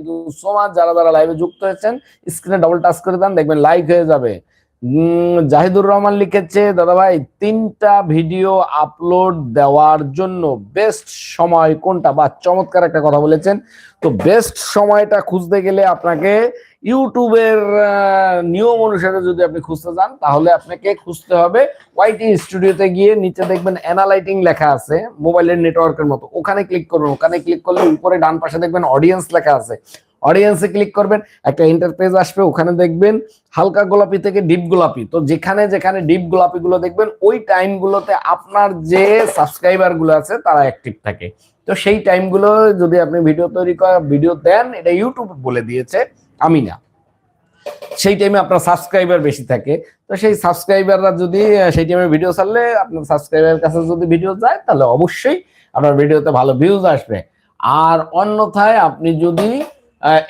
You so much যারা যারা লাইভে যুক্ত হয়েছেন, স্ক্রিনে ডবল টাচ করে দেন, দেখবেন লাইক হয়ে যাবে। জাহিদুর রহমান লিখেছে, দাদা ভাই 3টা ভিডিও আপলোড দেওয়ার জন্য বেস্ট সময় কোনটা? বা চমৎকার একটা কথা বলেছেন। তো বেস্ট সময়টা খুঁজতে গেলে আপনাকে ইউটিউবের নিয়ম অনুসারে যদি আপনি খুঁজতে যান, তাহলে আপনাকে খুঁজতে হবে ওয়াইটি স্টুডিওতে গিয়ে নিচে দেখবেন অ্যানালাইটিং লেখা আছে মোবাইলের নেটওয়ার্কের মতো, ওখানে ক্লিক করবেন। ওখানে ক্লিক করলে উপরে ডান পাশে দেখবেন অডিয়েন্স লেখা আছে, অডিয়েন্সে ক্লিক করবেন, একটা ইন্টারপেজ আসবে, ওখানে দেখবেন হালকা গোলাপি থেকে ডিপ গোলাপি। তো যেখানে যেখানে ডিপ গোলাপি গুলো দেখবেন, ওই টাইম গুলোতে আপনার যে সাবস্ক্রাইবার গুলো আছে তারা অ্যাক্টিভ থাকে। তো সেই টাইম গুলো যদি আপনি ভিডিও তৈরি করা ভিডিও দেন, এটা ইউটিউব বলে দিয়েছে, আমি না, সেই টাইমে আপনার সাবস্ক্রাইবার বেশি থাকে। তো সেই সাবস্ক্রাইবাররা যদি সেই টাইমে ভিডিও ছাড়লে আপনার সাবস্ক্রাইবারের কাছে যদি ভিডিও যায়, তাহলে অবশ্যই আপনার ভিডিওতে ভালো ভিউজ আসবে। আর অন্যথায় আপনি যদি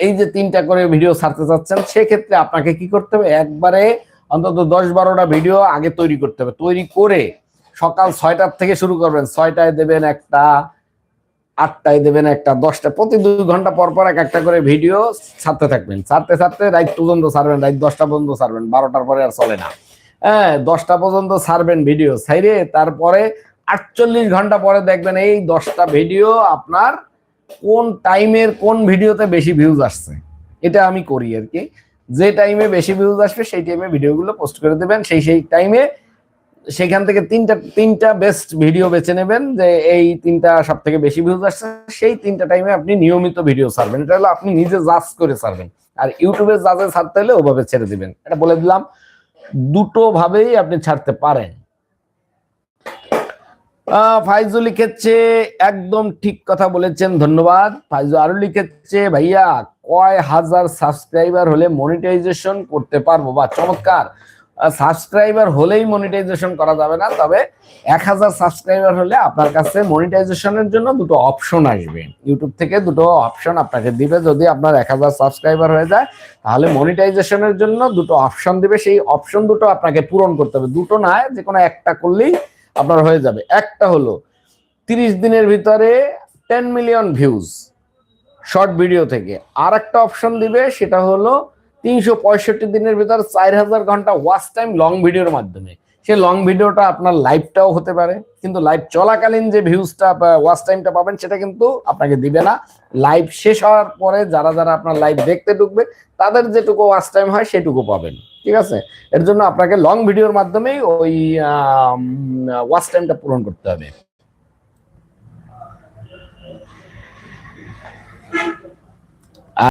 এই যে 3টা করে ভিডিও ছাড়তে চাচ্ছেন, সেক্ষেত্রে আপনাকে কি করতে হবে, একবারে অন্তত 10-12টা ভিডিও আগে তৈরি করতে হবে। তৈরি করে সকাল 6টার থেকে শুরু করবেন, 6টায় দেবেন একটা, 8টায় দেবেন একটা, 10টা, প্রতি 2 ঘন্টা পর পর একটা করে ভিডিও ছাড়তে থাকবেন। ছাড়তে ছাড়তে রাত পর্যন্ত ছাড়বেন, রাত 10টা পর্যন্ত ছাড়বেন, 12টার পরে আর চলে না। হ্যাঁ, 10টা পর্যন্ত ছাড়বেন ভিডিও, ছাইরে তারপরে 48 ঘন্টা পরে দেখবেন এই 10টা ভিডিও আপনার কোন টাইমের কোন ভিডিওতে বেশি ভিউজ আসছে। এটা আমি করি আর কি, যে টাইমে বেশি ভিউজ আসবে সেই টাইমে ভিডিওগুলো পোস্ট করে দেবেন। সেই টাইমে সেখান থেকে তিনটা বেস্ট ভিডিও বেছে নেবেন, যে এই 3টা সব থেকে বেশি ভিউজ আসছে, সেই 3টা টাইমে আপনি নিয়মিত ভিডিও ছাড়বেন। এটা হলো আপনি নিজে জাজ করে ছাড়বেন। আর ইউটিউবে জাজে ছাড়তে হলে ওভাবে ছেড়ে দিবেন। এটা বলে দিলাম, দুটো ভাবেই আপনি ছাড়তে পারেন। ফাইজু লিখেছে, একদম ঠিক কথা বলেছেন, ধন্যবাদ। ফাইজু আরো লিখেছে, ভাইয়া কয় হাজার সাবস্ক্রাইবার হলে মনিটাইজেশন করতে পারবো? বা চমৎকার, সাবস্ক্রাইবার হলেই মনিটাইজেশন করা যাবে না, তবে 1000 সাবস্ক্রাইবার হলে আপনার কাছে মনিটাইজেশনের জন্য দুটো অপশন আসবে। ইউটিউব থেকে দুটো অপশন আপনাকে দিবে। যদি আপনার 1000 সাবস্ক্রাইবার হয়ে যায়, তাহলে মনিটাইজেশনের জন্য দুটো অপশন দিবে। সেই অপশন দুটো আপনাকে পূরণ করতে হবে, দুটো না, যে কোনো একটা করলেই আপনার হয়ে যাবে। একটা হলো 30 দিনের ভিতরে 10 মিলিয়ন ভিউজ শর্ট ভিডিও থেকে। আর একটা অপশন দিবে, সেটা হলো 365 দিনের ভিতর 4000 ঘন্টা ওয়াচ টাইম লং ভিডিওর মাধ্যমে। সে লং ভিডিওটা আপনার লাইভটাও হতে পারে, কিন্তু লাইভ চলাকালীন যে ভিউজটা ওয়াচ টাইমটা পাবেন সেটা কিন্তু আপনাকে দিবে না। লাইভ শেষ হওয়ার পরে যারা যারা আপনার লাইভ দেখতে ঢুকবে, তাদের যেটুকু ওয়াচ টাইম হয় সেটুকু পাবেন। ঠিক আছে, এর জন্য আপনাকে লং ভিডিওর মাধ্যমেই ওই ওয়াচ টাইমটা পূরণ করতে হবে।